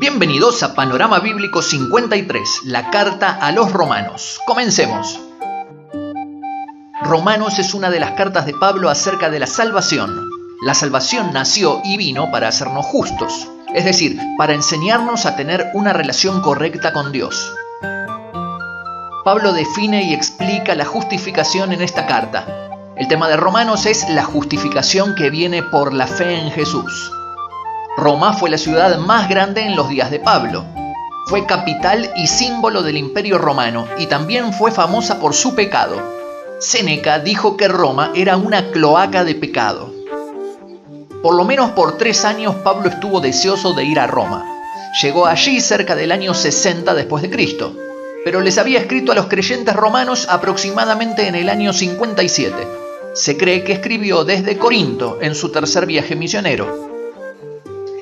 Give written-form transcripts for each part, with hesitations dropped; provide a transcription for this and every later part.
Bienvenidos a Panorama Bíblico 53, la carta a los Romanos. Comencemos. Romanos es una de las cartas de Pablo acerca de la salvación. La salvación nació y vino para hacernos justos, es decir, para enseñarnos a tener una relación correcta con Dios. Pablo define y explica la justificación en esta carta. El tema de Romanos es la justificación que viene por la fe en Jesús. Roma fue la ciudad más grande en los días de Pablo. Fue capital y símbolo del Imperio Romano y también fue famosa por su pecado. Séneca dijo que Roma era una cloaca de pecado. Por lo menos por 3 años Pablo estuvo deseoso de ir a Roma. Llegó allí cerca del año 60 después de Cristo, pero les había escrito a los creyentes romanos aproximadamente en el año 57. Se cree que escribió desde Corinto en su tercer viaje misionero.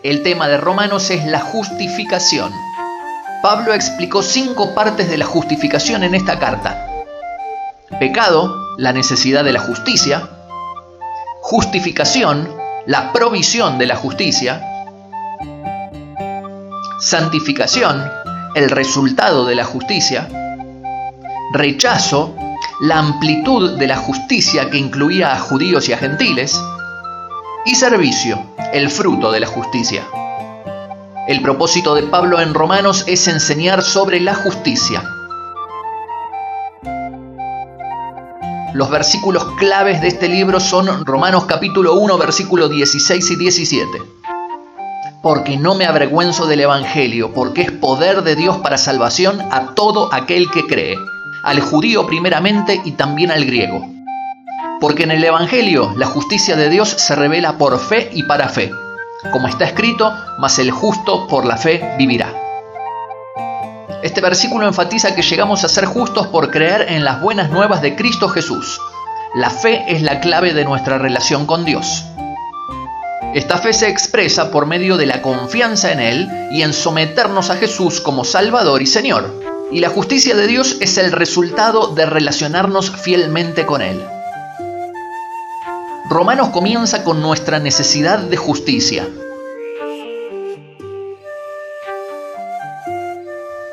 El tema de Romanos es la justificación. Pablo explicó 5 partes de la justificación en esta carta. Pecado, la necesidad de la justicia. Justificación, la provisión de la justicia. Santificación, el resultado de la justicia. Rechazo, la amplitud de la justicia que incluía a judíos y a gentiles. Y servicio, el fruto de la justicia. El propósito de Pablo en Romanos es enseñar sobre la justicia. Los versículos claves de este libro son Romanos capítulo 1, versículos 16 y 17. Porque no me avergüenzo del Evangelio, porque es poder de Dios para salvación a todo aquel que cree, al judío primeramente y también al griego. Porque en el Evangelio la justicia de Dios se revela por fe y para fe. Como está escrito, mas el justo por la fe vivirá. Este versículo enfatiza que llegamos a ser justos por creer en las buenas nuevas de Cristo Jesús. La fe es la clave de nuestra relación con Dios. Esta fe se expresa por medio de la confianza en Él y en someternos a Jesús como Salvador y Señor. Y la justicia de Dios es el resultado de relacionarnos fielmente con Él. Romanos comienza con nuestra necesidad de justicia.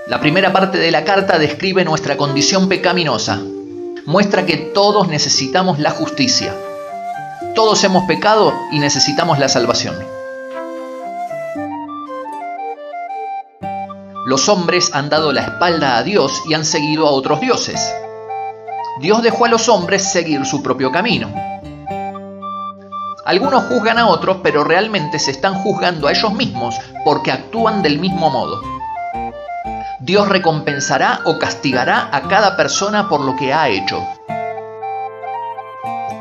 La primera parte de la carta describe nuestra condición pecaminosa. Muestra que todos necesitamos la justicia. Todos hemos pecado y necesitamos la salvación. Los hombres han dado la espalda a Dios y han seguido a otros dioses. Dios dejó a los hombres seguir su propio camino. Algunos juzgan a otros, pero realmente se están juzgando a ellos mismos porque actúan del mismo modo. Dios recompensará o castigará a cada persona por lo que ha hecho.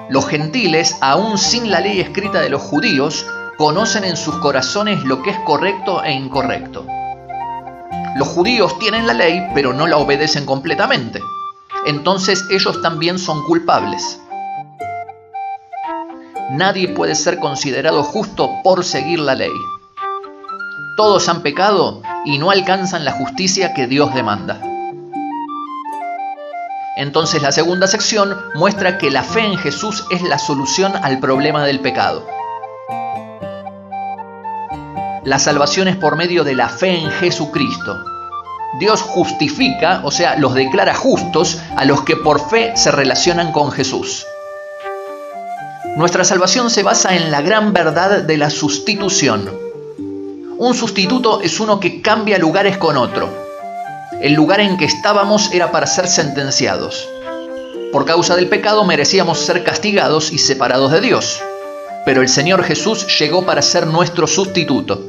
Los gentiles, aún sin la ley escrita de los judíos, conocen en sus corazones lo que es correcto e incorrecto. Los judíos tienen la ley, pero no la obedecen completamente. Entonces ellos también son culpables. Nadie puede ser considerado justo por seguir la ley. Todos han pecado y no alcanzan la justicia que Dios demanda. Entonces la segunda sección muestra que la fe en Jesús es la solución al problema del pecado. La salvación es por medio de la fe en Jesucristo. Dios justifica, o sea, los declara justos a los que por fe se relacionan con Jesús. Nuestra salvación se basa en la gran verdad de la sustitución. Un sustituto es uno que cambia lugares con otro. El lugar en que estábamos era para ser sentenciados. Por causa del pecado merecíamos ser castigados y separados de Dios. Pero el Señor Jesús llegó para ser nuestro sustituto.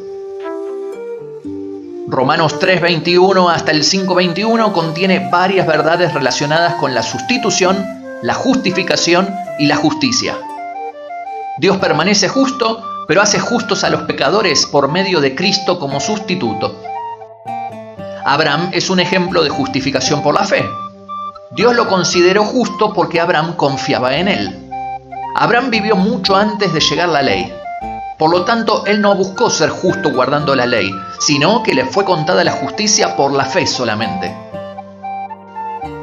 Romanos 3:21 hasta el 5:21 contiene varias verdades relacionadas con la sustitución, la justificación y la justicia. Dios permanece justo, pero hace justos a los pecadores por medio de Cristo como sustituto. Abraham es un ejemplo de justificación por la fe. Dios lo consideró justo porque Abraham confiaba en él. Abraham vivió mucho antes de llegar la ley. Por lo tanto, él no buscó ser justo guardando la ley, sino que le fue contada la justicia por la fe solamente.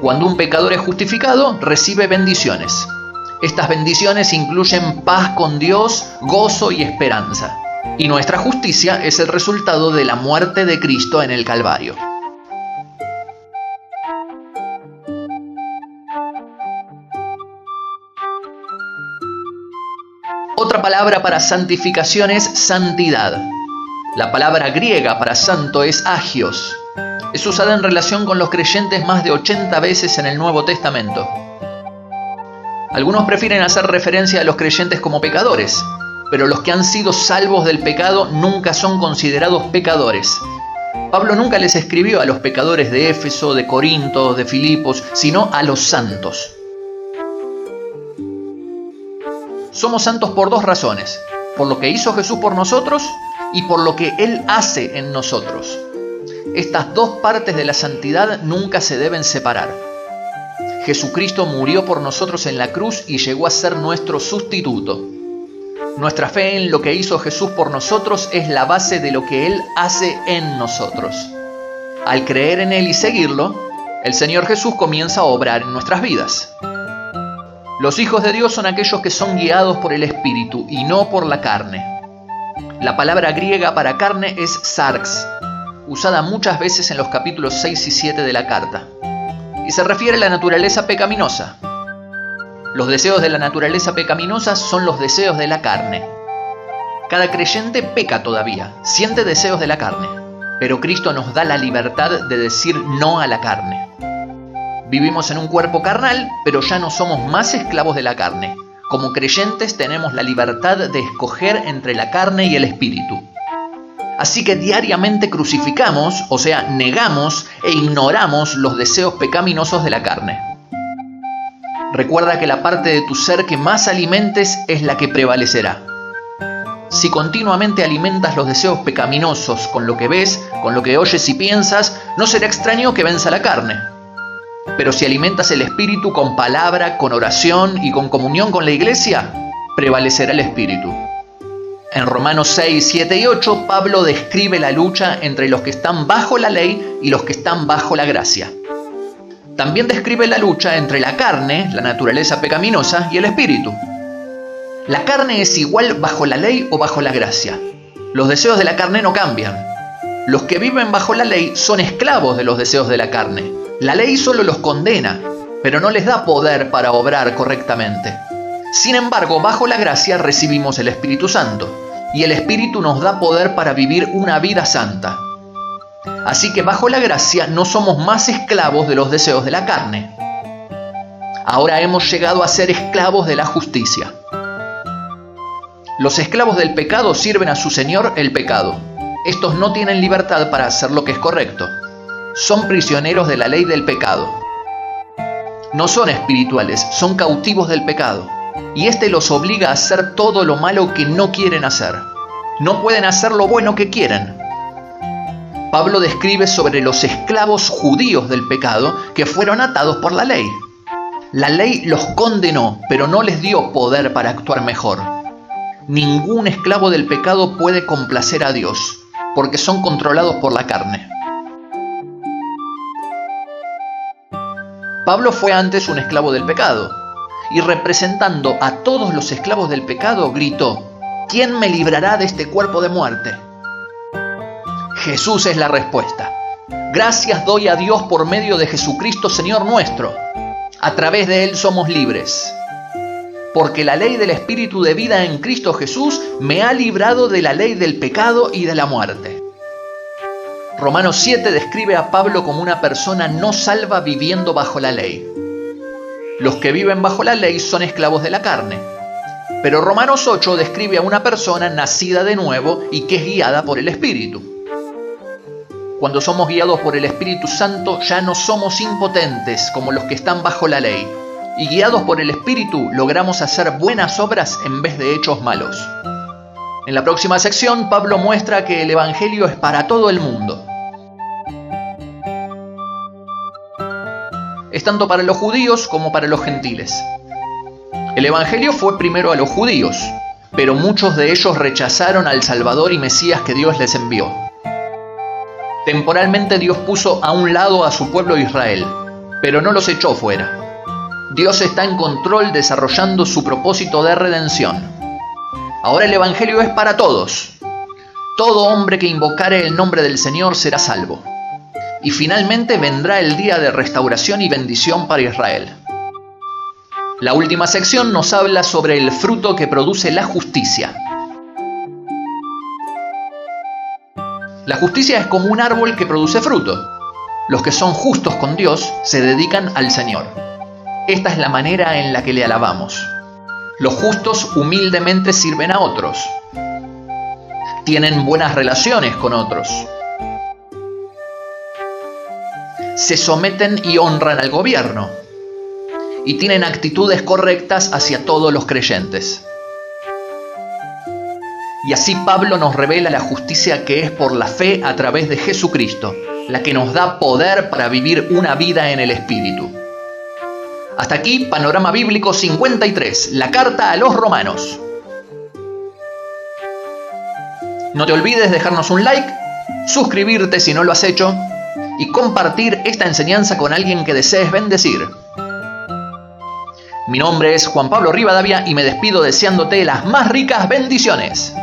Cuando un pecador es justificado, recibe bendiciones. Estas bendiciones incluyen paz con Dios, gozo y esperanza. Y nuestra justicia es el resultado de la muerte de Cristo en el Calvario. Otra palabra para santificación es santidad. La palabra griega para santo es agios. Es usada en relación con los creyentes más de 80 veces en el Nuevo Testamento. Algunos prefieren hacer referencia a los creyentes como pecadores, pero los que han sido salvos del pecado nunca son considerados pecadores. Pablo nunca les escribió a los pecadores de Éfeso, de Corinto, de Filipos, sino a los santos. Somos santos por dos razones: por lo que hizo Jesús por nosotros y por lo que Él hace en nosotros. Estas dos partes de la santidad nunca se deben separar. Jesucristo murió por nosotros en la cruz y llegó a ser nuestro sustituto. Nuestra fe en lo que hizo Jesús por nosotros es la base de lo que Él hace en nosotros. Al creer en Él y seguirlo, el Señor Jesús comienza a obrar en nuestras vidas. Los hijos de Dios son aquellos que son guiados por el Espíritu y no por la carne. La palabra griega para carne es sarx, usada muchas veces en los capítulos 6 y 7 de la carta, y se refiere a la naturaleza pecaminosa. Los deseos de la naturaleza pecaminosa son los deseos de la carne. Cada creyente peca todavía, siente deseos de la carne, pero Cristo nos da la libertad de decir no a la carne. Vivimos en un cuerpo carnal, pero ya no somos más esclavos de la carne. Como creyentes tenemos la libertad de escoger entre la carne y el espíritu. Así que diariamente crucificamos, o sea, negamos e ignoramos los deseos pecaminosos de la carne. Recuerda que la parte de tu ser que más alimentes es la que prevalecerá. Si continuamente alimentas los deseos pecaminosos con lo que ves, con lo que oyes y piensas, no será extraño que venza la carne. Pero si alimentas el espíritu con palabra, con oración y con comunión con la iglesia, prevalecerá el espíritu. En Romanos 6, 7 y 8, Pablo describe la lucha entre los que están bajo la ley y los que están bajo la gracia. También describe la lucha entre la carne, la naturaleza pecaminosa, y el espíritu. La carne es igual bajo la ley o bajo la gracia. Los deseos de la carne no cambian. Los que viven bajo la ley son esclavos de los deseos de la carne. La ley solo los condena, pero no les da poder para obrar correctamente. Sin embargo, bajo la gracia recibimos el Espíritu Santo, y el Espíritu nos da poder para vivir una vida santa. Así que bajo la gracia no somos más esclavos de los deseos de la carne. Ahora hemos llegado a ser esclavos de la justicia. Los esclavos del pecado sirven a su señor el pecado. Estos no tienen libertad para hacer lo que es correcto. Son prisioneros de la ley del pecado. No son espirituales, son cautivos del pecado. Y este los obliga a hacer todo lo malo que no quieren hacer. No pueden hacer lo bueno que quieren. Pablo describe sobre los esclavos judíos del pecado que fueron atados por la ley. La ley los condenó, pero no les dio poder para actuar mejor. Ningún esclavo del pecado puede complacer a Dios, porque son controlados por la carne. Pablo fue antes un esclavo del pecado, y representando a todos los esclavos del pecado, gritó: ¿quién me librará de este cuerpo de muerte? Jesús es la respuesta. Gracias doy a Dios por medio de Jesucristo, Señor nuestro. A través de Él somos libres. Porque la ley del Espíritu de vida en Cristo Jesús me ha librado de la ley del pecado y de la muerte. Romanos 7 describe a Pablo como una persona no salva viviendo bajo la ley. Los que viven bajo la ley son esclavos de la carne. Pero Romanos 8 describe a una persona nacida de nuevo y que es guiada por el Espíritu. Cuando somos guiados por el Espíritu Santo ya no somos impotentes como los que están bajo la ley. Y guiados por el Espíritu logramos hacer buenas obras en vez de hechos malos. En la próxima sección, Pablo muestra que el Evangelio es para todo el mundo. Es tanto para los judíos como para los gentiles. El Evangelio fue primero a los judíos, pero muchos de ellos rechazaron al Salvador y Mesías que Dios les envió. Temporalmente Dios puso a un lado a su pueblo Israel, pero no los echó fuera. Dios está en control desarrollando su propósito de redención. Ahora el Evangelio es para todos, Todo hombre que invocare el nombre del Señor será salvo. Y finalmente vendrá el día de restauración y bendición para Israel. La última sección nos habla sobre el fruto que produce la justicia. La justicia es como un árbol que produce fruto. Los que son justos con Dios se dedican al Señor. Esta es la manera en la que le alabamos. Los justos humildemente sirven a otros. Tienen buenas relaciones con otros. Se someten y honran al gobierno. Y tienen actitudes correctas hacia todos los creyentes. Y así Pablo nos revela la justicia que es por la fe a través de Jesucristo, la que nos da poder para vivir una vida en el Espíritu. Hasta aquí, Panorama Bíblico 53, la carta a los Romanos. No te olvides dejarnos un like, suscribirte si no lo has hecho, y compartir esta enseñanza con alguien que desees bendecir. Mi nombre es Juan Pablo Rivadavia y me despido deseándote las más ricas bendiciones.